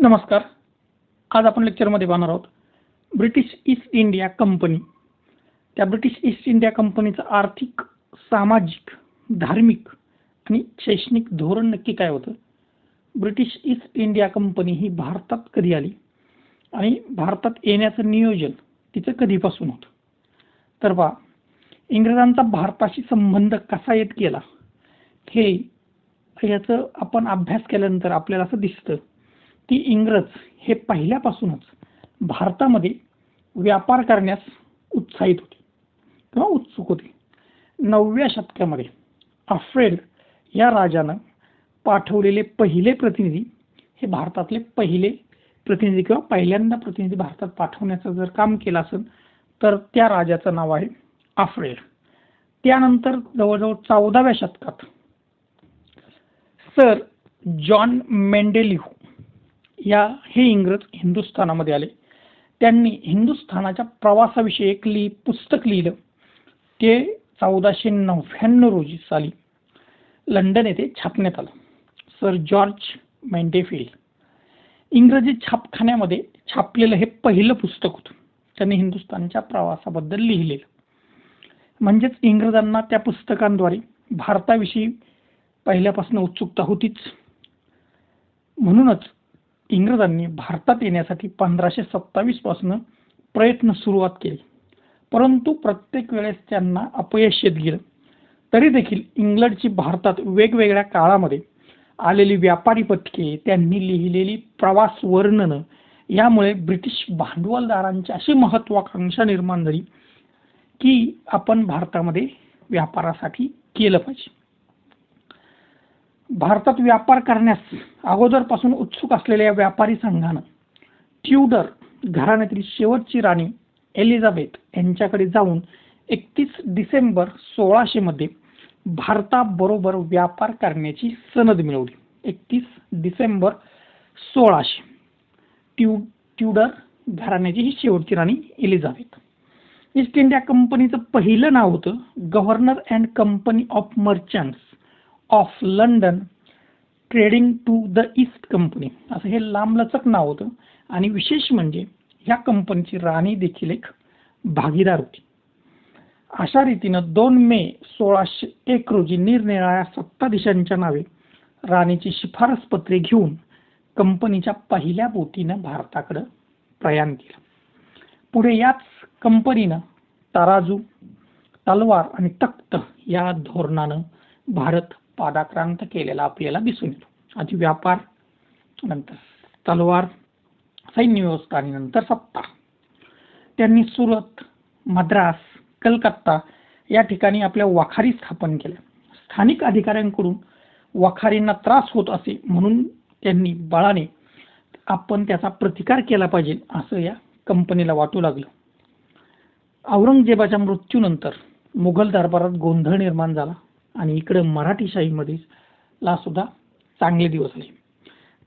नमस्कार. आज आपण लेक्चरमध्ये पाहणार आहोत ब्रिटिश ईस्ट इंडिया कंपनी. त्या ब्रिटिश ईस्ट इंडिया कंपनीचं आर्थिक, सामाजिक, धार्मिक आणि शैक्षणिक धोरण नक्की काय होतं? ब्रिटिश ईस्ट इंडिया कंपनी ही भारतात कधी आली आणि भारतात येण्याचं नियोजन तिचं कधीपासून होतं? तर पहा, इंग्रजांचा भारताशी संबंध कसा येत गेला हे याचं आपण अभ्यास केल्यानंतर आपल्याला असं दिसतं की इंग्रज हे पहिल्यापासूनच भारतामध्ये व्यापार करण्यास उत्साहित होते किंवा उत्सुक होते. 9व्या शतकामध्ये अल्फ्रेड या राजानं पाठवलेले पहिले प्रतिनिधी हे भारतातले पहिले प्रतिनिधी किंवा पहिल्यांदा प्रतिनिधी भारतात पाठवण्याचं जर काम केलं असेल तर त्या राजाचं नाव आहे अल्फ्रेड. त्यानंतर जवळजवळ 14व्या शतकात सर जॉन मेंडेलिव्ह हे इंग्रज हिंदुस्थानामध्ये आले. त्यांनी हिंदुस्थानाच्या प्रवासाविषयी एक पुस्तक लिहिलं. ते 1499 रोजी साली लंडन येथे छापण्यात आलं. सर जॉर्ज मेंडेफिल्ड इंग्रजी छापखान्यामध्ये छापलेलं हे पहिलं पुस्तक होतं. त्यांनी हिंदुस्थानच्या प्रवासाबद्दल लिहिलेलं. म्हणजेच इंग्रजांना त्या पुस्तकांद्वारे भारताविषयी पहिल्यापासून उत्सुकता होतीच. म्हणूनच इंग्रजांनी भारतात येण्यासाठी 1527 पासून प्रयत्न सुरुवात केले, परंतु प्रत्येक वेळेस त्यांना अपयश येत गेलं. तरी देखील इंग्लंडची भारतात वेगवेगळ्या काळामध्ये आलेली व्यापारी पथके, त्यांनी लिहिलेली प्रवास वर्णनं यामुळे ब्रिटिश भांडवलदारांची अशी महत्वाकांक्षा निर्माण झाली की आपण भारतामध्ये व्यापारासाठी केलं पाहिजे. भारतात व्यापार करण्यास अगोदरपासून उत्सुक असलेल्या व्यापारी संघानं ट्यूडर घराण्यातील शेवटची राणी एलिझाबेथ यांच्याकडे जाऊन 31 डिसेंबर 1600 मध्ये भारताबरोबर व्यापार करण्याची सनद मिळवली. 31 डिसेंबर 1600 ट्यूडर घराण्याची ही शेवटची राणी एलिझाबेथ. ईस्ट इंडिया कंपनीचं पहिलं नाव होतं governor and company of merchants of London trading to the east company, असं हे लांबलचक नाव होतं. आणि विशेष म्हणजे ह्या कंपनीची राणी देखील एक भागीदार होती. अशा रीतीनं 2 मे 1601 रोजी निरनिराळ्या सत्ताधीशांच्या नावे राणीची शिफारस पत्रे घेऊन कंपनीच्या पहिल्या बोटीनं भारताकडं प्रयाण केलं. पुढे याच कंपनीनं तराजू, तलवार आणि तख्त या धोरणानं भारत पादाक्रांत केलेला आपल्याला दिसून येतो. आधी व्यापार, नंतर तलवार, सैन्य व्यवस्था आणि नंतर सत्ता. त्यांनी सुरत, मद्रास, कलकत्ता या ठिकाणी आपल्या वखारी स्थापन केल्या. स्थानिक अधिकाऱ्यांकडून वखारींना त्रास होत असे म्हणून त्यांनी बळाने आपण त्याचा प्रतिकार केला पाहिजे असं या कंपनीला वाटू लागलं. औरंगजेबाच्या मृत्यूनंतर मुघल दरबारात गोंधळ निर्माण झाला आणि इकडे मराठीशाहीमध्ये ला सुद्धा चांगले दिवस आले.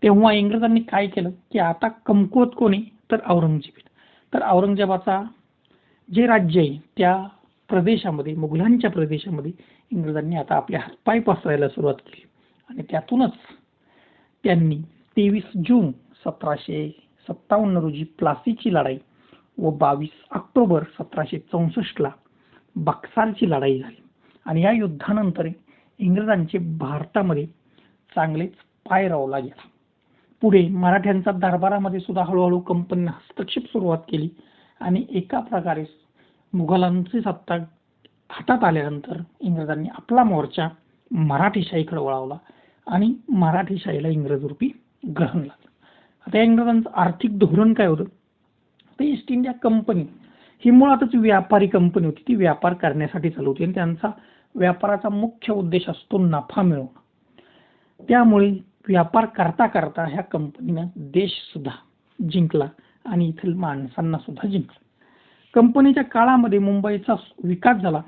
तेव्हा इंग्रजांनी काय केलं की आता कमकुवत कोणी तर औरंगजेब. तर औरंगजेबाचा जे राज्य आहे त्या प्रदेशामध्ये, मुघलांच्या प्रदेशामध्ये इंग्रजांनी आता आपले हातपाय पसरायला सुरुवात केली. आणि त्यातूनच त्यांनी 23 जून 1757 रोजी प्लासीची लढाई व 22 ऑक्टोबर 1764 बक्सारची लढाई झाली. आणि या युद्धानंतर इंग्रजांचे भारतामध्ये चांगलेच पाय रोवला गेला. पुढे मराठ्यांचा दरबारामध्ये सुद्धा हळूहळू कंपनीने हस्तक्षेप सुरुवात केली आणि एका प्रकारे मुघलांची सत्ता हातात आल्यानंतर इंग्रजांनी आपला मोर्चा मराठीशाहीकडे वळवला आणि मराठीशाहीला इंग्रजरूपी ग्रहण लागलं. आता या इंग्रजांचं आर्थिक धोरण काय होतं? तर ईस्ट इंडिया कंपनी ही मुळातच व्यापारी कंपनी होती. ती व्यापार करण्यासाठी चालू होती आणि त्यांचा व्यापाराचा मुख्य उद्देश असतो नफा मिळवणं. त्यामुळे व्यापार करता करता ह्या कंपनीनं देश सुद्धा जिंकला आणि इथील माणसांना सुद्धा जिंकला. कंपनीच्या काळामध्ये मुंबईचा विकास झाला.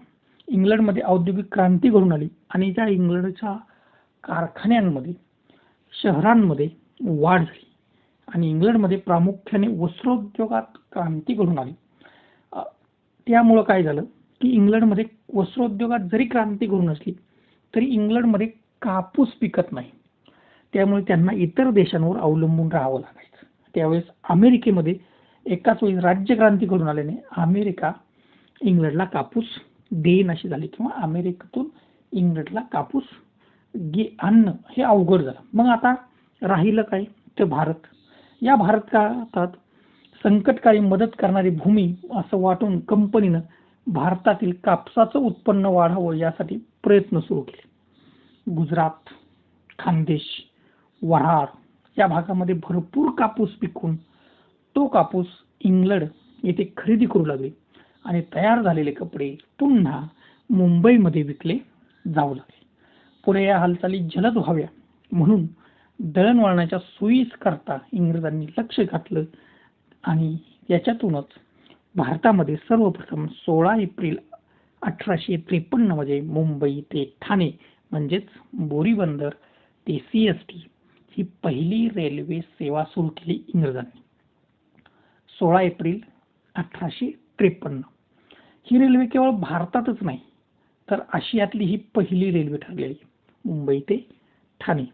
इंग्लंडमध्ये औद्योगिक क्रांती घडून आली आणि त्या इंग्लंडच्या कारखान्यांमध्ये, शहरांमध्ये वाढ झाली आणि इंग्लंडमध्ये प्रामुख्याने वस्त्रोद्योगात क्रांती घडून आली. त्यामुळं काय झालं की इंग्लंडमध्ये वस्त्रोद्योगात जरी क्रांती घडून असली तरी इंग्लंडमध्ये कापूस पिकत नाही. त्यामुळे त्यांना इतर देशांवर अवलंबून राहावं लागायचं. त्यावेळेस अमेरिकेमध्ये एकाच वेळी राज्यक्रांती करून आल्याने अमेरिका इंग्लंडला कापूस देईन अशी झाली, किंवा अमेरिकेतून इंग्लंडला कापूस आणणं हे अवघड झालं. मग आता राहिलं काय तर भारत. या भारतात संकटकाळी मदत करणारी भूमी असं वाटून कंपनीनं भारतातील कापसाचं उत्पन्न वाढावं यासाठी प्रयत्न सुरू केले. गुजरात, खानदेश, वऱ्हाड या भागामध्ये भरपूर कापूस पिकून तो कापूस इंग्लंड येथे खरेदी करू लागले आणि तयार झालेले कपडे पुन्हा मुंबईमध्ये विकले जाऊ लागले. पुढे या हालचाली जलद व्हाव्या म्हणून दळणवळणाच्या सोयीकरता इंग्रजांनी लक्ष घातलं आणि याच्यातूनच भारतामध्ये सर्वप्रथम 16 एप्रिल 1853 मध्ये मुंबई ते ठाणे म्हणजेच बोरीबंदर ते CST ही पहिली रेल्वे सेवा सुरू केली इंग्रजांनी 16 एप्रिल 1853. ही रेल्वे केवळ भारतातच नाही तर आशियातली ही पहिली रेल्वे ठरलेली मुंबई ते ठाणे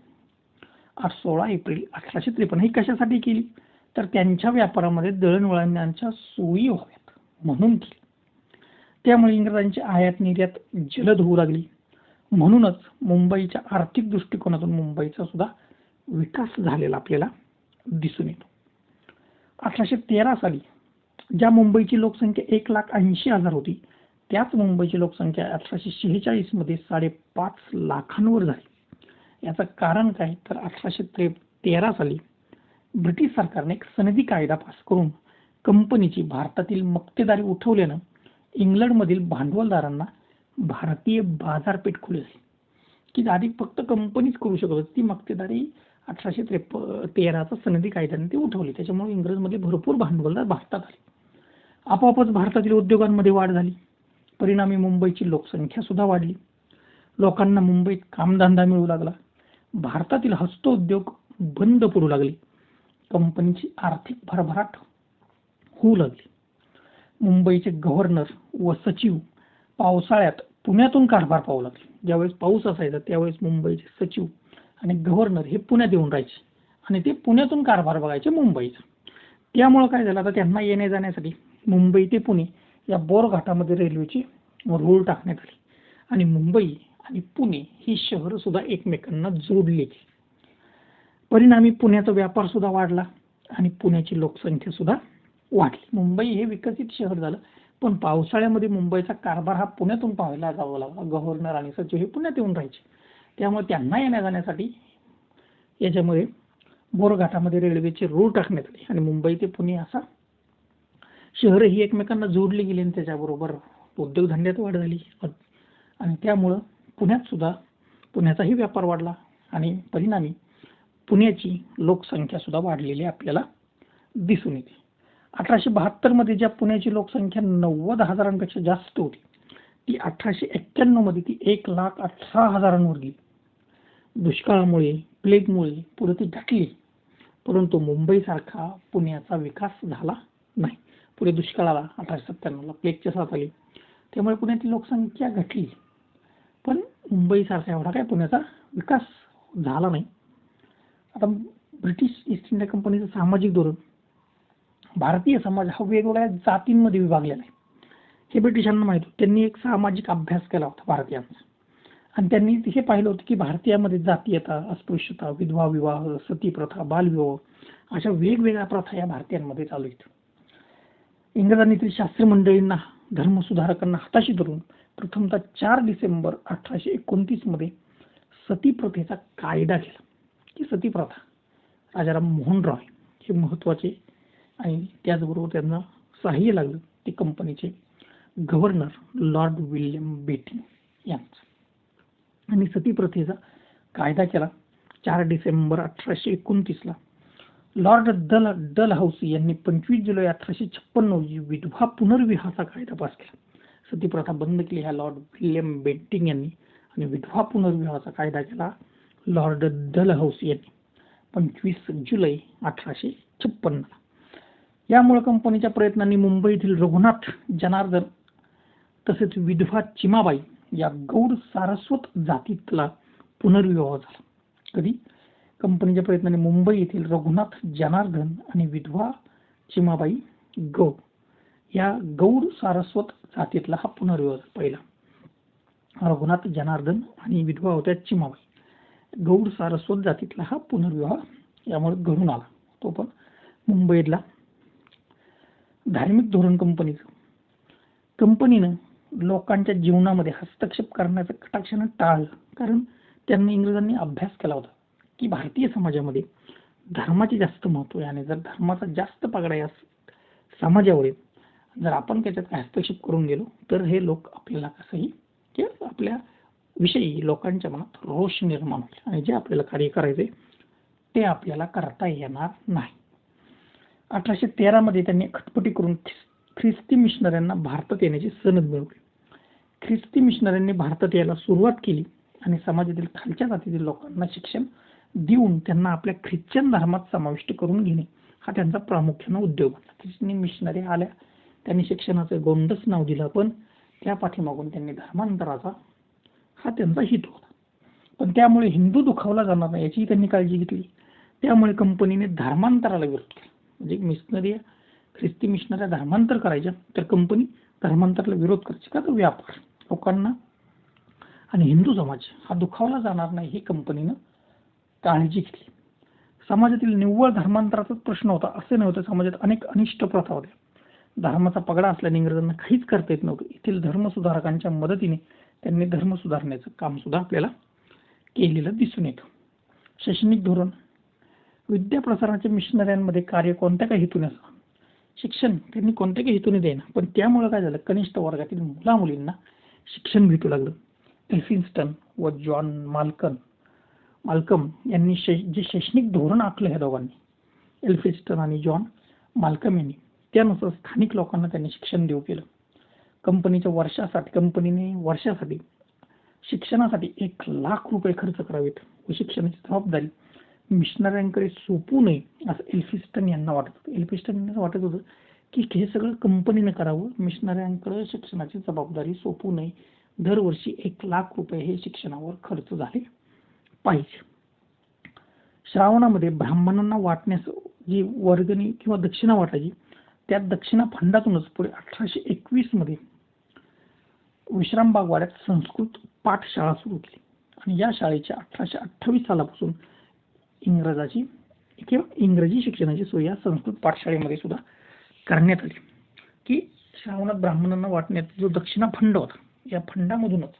16 एप्रिल 1853. ही कशासाठी केली तर त्यांच्या व्यापारामध्ये दळणवळणाच्या सोयी व्हाव्यात म्हणून केली. त्यामुळे इंग्रजांची आयात निर्यात जलद होऊ लागली. म्हणूनच मुंबईच्या आर्थिक दृष्टिकोनातून मुंबईचा सुद्धा विकास झालेला आपल्याला दिसून येतो. 1813 साली ज्या मुंबईची लोकसंख्या 1,80,000 होती त्याच मुंबईची लोकसंख्या 1846 मध्ये 5.5 लाखांवर झाली. याचं कारण काय तर 1813 साली ब्रिटिश सरकारने एक सनदी कायदा पास करून कंपनीची भारतातील मक्तेदारी उठवल्यानं इंग्लंडमधील भांडवलदारांना भारतीय बाजारपेठ खुली झाली की आधी फक्त कंपनीच करू शकत होती. ती मक्तेदारी 1813चा सनदी कायद्याने ती उठवली. त्याच्यामुळे इंग्रजमध्ये भरपूर भांडवलदार भारतात आले. आपोआपच भारतातील उद्योगांमध्ये वाढ झाली. परिणामी मुंबईची लोकसंख्या सुद्धा वाढली. लोकांना मुंबईत कामधंदा मिळू लागला. भारतातील हस्तोद्योग बंद पडू लागले. कंपनीची आर्थिक भरभराट होऊ लागली. मुंबईचे गव्हर्नर व सचिव पावसाळ्यात पुण्यातून कारभार पाहू लागले. ज्यावेळेस पाऊस असायचा त्यावेळेस मुंबईचे सचिव आणि गव्हर्नर हे पुण्यात येऊन राहायचे आणि ते पुण्यातून कारभार बघायचे मुंबईचा. त्यामुळे काय झालं आता त्यांना येण्या जाण्यासाठी मुंबई ते पुणे या बोरघाटामध्ये रेल्वेची रूळ टाकण्यात आली आणि मुंबई आणि पुणे ही शहरं सुद्धा एकमेकांना जोडली. परिणामी पुण्याचा व्यापार सुद्धा वाढला आणि पुण्याची लोकसंख्या सुद्धा वाढली. मुंबई हे विकसित शहर झालं पण पावसाळ्यामध्ये मुंबईचा कारभार हा पुण्यातून पाहायला जावं लागला. गव्हर्नर आणि सचिव हे पुण्यात येऊन राहायचे. त्यामुळे त्यांना येण्या जाण्यासाठी याच्यामध्ये बोरघाटामध्ये रेल्वेचे रूळ टाकण्यात आले आणि मुंबई ते पुणे असा शहरं ही एकमेकांना जोडली गेली आणि त्याच्याबरोबर उद्योगधंद्यात वाढ झाली आणि त्यामुळं पुण्यात सुद्धा पुण्याचाही व्यापार वाढला आणि परिणामी पुण्याची लोकसंख्या सुद्धा वाढलेली आपल्याला दिसून येते. 1872 मध्ये ज्या पुण्याची लोकसंख्या 90,000पेक्षा जास्त होती ती 1891 मध्ये ती 1,18,000वर गेली. दुष्काळामुळे प्लेगमुळे पुढे ती घटली परंतु मुंबईसारखा पुण्याचा विकास झाला नाही. पुढे दुष्काळ आला 1897ला, प्लेगच्या साथ आली त्यामुळे पुण्याची लोकसंख्या घटली पण मुंबईसारखा एवढा काय पुण्याचा विकास झाला नाही. आता ब्रिटिश ईस्ट इंडिया कंपनीचं सामाजिक धोरण भारतीय समाज हा वेगवेगळ्या जातींमध्ये विभागलेला आहे हे ब्रिटिशांना माहित होतं. त्यांनी एक सामाजिक अभ्यास केला होता भारतीयांचा आणि त्यांनी हे पाहिलं होतं की भारतीयामध्ये जातीयता, अस्पृश्यता, विधवा विवाह, सती प्रथा, बालविवाह अशा वेगवेगळ्या प्रथा या भारतीयांमध्ये चालू आहेत. इंग्रजांनी शास्त्री मंडळींना धर्मसुधारकांना हाताशी धरून प्रथमतः 4 डिसेंबर 1829 मध्ये सती प्रथेचा कायदा केला. की सती प्रथा राजाराम मोहन रॉय हे महत्त्वाचे आणि त्याचबरोबर त्यांना सहाय्य लागलं ते कंपनीचे गव्हर्नर लॉर्ड विल्यम बेटिंग यांचं आणि सती प्रथेचा कायदा केला 4 डिसेंबर 1829ला. लॉर्ड डलहौसी यांनी 25 जुलै 1856 रोजी विधवा पुनर्विवाहाचा कायदा पास केला. सती प्रथा बंद केली ह्या लॉर्ड विल्यम बेटिंग यांनी आणि विधवा पुनर्विवाहाचा कायदा केला लॉर्ड डलहौसी यांनी 25 जुलै 1856. यामुळे कंपनीच्या प्रयत्नांनी मुंबईतील रघुनाथ जनार्दन तसेच विधवा चिमाबाई या गौड सारस्वत जातीतला पुनर्विवाह झाला. कधी कंपनीच्या प्रयत्नाने मुंबई येथील रघुनाथ जनार्दन आणि विधवा चिमाबाई गौड या गौड सारस्वत जातीतला हा पुनर्विवाह पहिला. रघुनाथ जनार्दन आणि विधवा होत्या चिमाबाई. गौड सारस्वत जातीतला हा पुनर्विवाह यामुळे घडून आला. तो पण मुंबईतला. धार्मिक धोरण कंपनीनं लोकांच्या जीवनामध्ये हस्तक्षेप करण्याचं कटाक्षानं टाळलं. कारण त्यांनी इंग्रजांनी अभ्यास केला होता की भारतीय समाजामध्ये धर्माचे जास्त महत्त्व आहे आणि जर धर्माचा जास्त पगडा या समाजावर जर आपण त्याच्यात हस्तक्षेप करून गेलो तर हे लोक आपल्याला कसंही किंवा आपल्या विषयी लोकांच्या मनात रोष निर्माण होईल आणि जे आपल्याला कार्य करायचे ते आपल्याला करता येणार नाही. 1813 मध्ये त्यांनी खटपटी करून ख्रिस्ती मिशनऱ्यांना भारतात येण्याची सनद मिळवली. ख्रिस्ती मिशनऱ्यांनी भारतात यायला सुरुवात केली आणि समाजातील खालच्या जातीतील लोकांना शिक्षण देऊन त्यांना आपल्या ख्रिश्चन धर्मात समाविष्ट करून घेणे हा त्यांचा प्रामुख्याने उद्योग होता. ख्रिस्ती मिशनरी आल्या, त्यांनी शिक्षणाचं गोंडस नाव दिलं, पण त्या पाठीमागून त्यांनी धर्मांतराचा हा त्यांचा हित होता. पण त्यामुळे हिंदू दुखावला जाणार नाही याची त्यांनी काळजी घेतली. त्यामुळे कंपनीने धर्मांतराला विरोध केला. म्हणजे मिशनरी ख्रिस्ती मिशनऱ्या धर्मांतर करायच्या तर कंपनी धर्मांतराला विरोध करायची. का तर व्यापार लोकांना आणि हिंदू समाज हा दुखावला जाणार नाही ही कंपनीनं काळजी घेतली. समाजातील निव्वळ धर्मांतराचाच प्रश्न होता असे नव्हते. समाजात अनेक अनिष्ट प्रथा होत्या. धर्माचा पगडा असल्याने इंग्रजांना काहीच करता येत नव्हतं. येथील धर्मसुधारकांच्या मदतीने त्यांनी धर्म सुधारण्याचं काम सुद्धा आपल्याला केलेलं दिसून येतं. शैक्षणिक धोरण विद्या प्रसारणाच्या मिशनऱ्यांमध्ये कार्य कोणत्या काही हेतूने असं शिक्षण त्यांनी कोणत्या काही हेतूने देणं, पण त्यामुळे काय झालं कनिष्ठ वर्गातील मुला मुलींना शिक्षण भेटू लागलं. एल्फिन्स्टन व जॉन माल्कम यांनी जे शैक्षणिक धोरण आखलं ह्या दोघांनी, एल्फिन्स्टन आणि जॉन माल्कम यांनी, त्यानुसार स्थानिक लोकांना त्यांनी शिक्षण देऊ केलं. कंपनीने वर्षासाठी शिक्षणासाठी 1,00,000 रुपये खर्च करावेत व शिक्षणाची जबाबदारी मिशनऱ्यांकडे सोपू नये असं एल्फिन्स्टन यांना वाटत होतं. एल्फिन्स्टन यांना वाटत होतं की हे सगळं कंपनीने करावं, मिशनऱ्यांकडे शिक्षणाची जबाबदारी सोपू नये. दरवर्षी 1,00,000 रुपये हे शिक्षणावर खर्च झाले पाहिजे. श्रावणामध्ये ब्राह्मणांना वाटण्यास जी वर्गणी किंवा दक्षिणा वाटायची त्या दक्षिणा फंडातूनच पुढे 1821 मध्ये विश्रामबाग वाड्यात संस्कृत पाठशाळा सुरू केली आणि या शाळेच्या 1828 सालापासून इंग्रजी शिक्षणाची सोय या संस्कृत पाठशाळेमध्ये सुद्धा करण्यात आली. की श्रावणात ब्राह्मणांना वाटण्यात जो दक्षिणा फंड होता या फंडामधूनच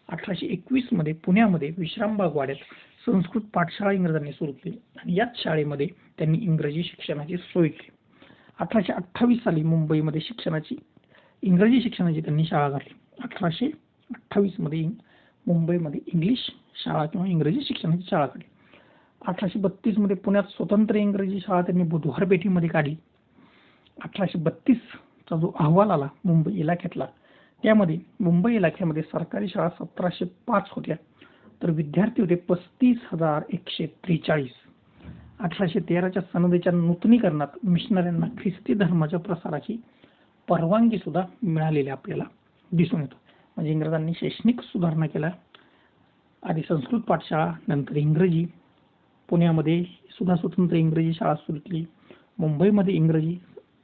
1821 मध्ये पुण्यामध्ये विश्रामबाग वाड्यात संस्कृत पाठशाळा इंग्रजांनी सुरू केली आणि याच शाळेमध्ये त्यांनी इंग्रजी शिक्षणाची सोय केली. 1828 साली मुंबईमध्ये इंग्रजी शिक्षणाची त्यांनी शाळा घातली. 1828 मध्ये मुंबईमध्ये इंग्लिश शाळा किंवा इंग्रजी शिक्षणाची शाळा काढली. 1832 मध्ये पुण्यात स्वतंत्र इंग्रजी शाळा त्यांनी बुधवार पेठेमध्ये काढली. 1832 चा जो अहवाल आला मुंबई इलाख्यातला त्यामध्ये मुंबई इलाख्यामध्ये सरकारी शाळा 1705 होत्या तर विद्यार्थी होते 35,143. 1813 च्या सनदेच्या नूतनीकरणात मिशनऱ्यांना ख्रिस्ती धर्माच्या प्रसाराची परवानगी सुद्धा मिळालेली आपल्याला दिसून येतो. म्हणजे इंग्रजांनी शैक्षणिक सुधारणा केल्या. आधी संस्कृत पाठशाळा, नंतर इंग्रजी. पुण्यामध्ये सुद्धा स्वतंत्र इंग्रजी शाळा सुरू केली. मुंबईमध्ये इंग्रजी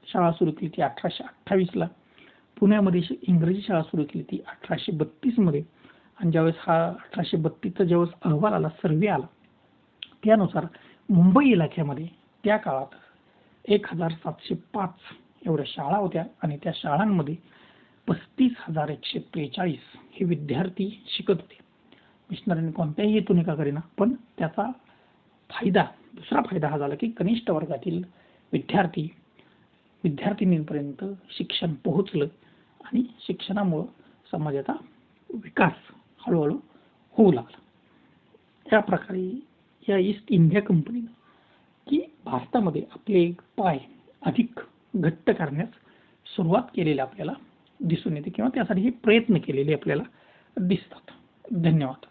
शाळा सुरू केली ती 1828 पुण्यामध्ये इंग्रजी शाळा सुरू केली ती 1832 मध्ये. आणि ज्यावेळेस हा 1832 ज्यावेळेस अहवाल आला, सर्वे आला, त्यानुसार मुंबई इलाख्यामध्ये त्या काळात 1,705 एवढ्या शाळा होत्या आणि त्या शाळांमध्ये 35,143 हे विद्यार्थी शिकत होते. मिशनरीने कोणत्याही हेतूने का करेना, पण त्याचा दुसरा फायदा हा झाला की कनिष्ठ वर्गातील विद्यार्थिनींपर्यंत शिक्षण पोहोचलं आणि शिक्षणामुळे समाजाचा विकास हळूहळू होऊ लागला. या प्रकारे या ईस्ट इंडिया कंपनीनं की भारतामध्ये आपले पाय अधिक घट्ट करण्यास सुरुवात केलेली आपल्याला दिसून येते किंवा त्यासाठी प्रयत्न केलेले आपल्याला दिसतात. धन्यवाद.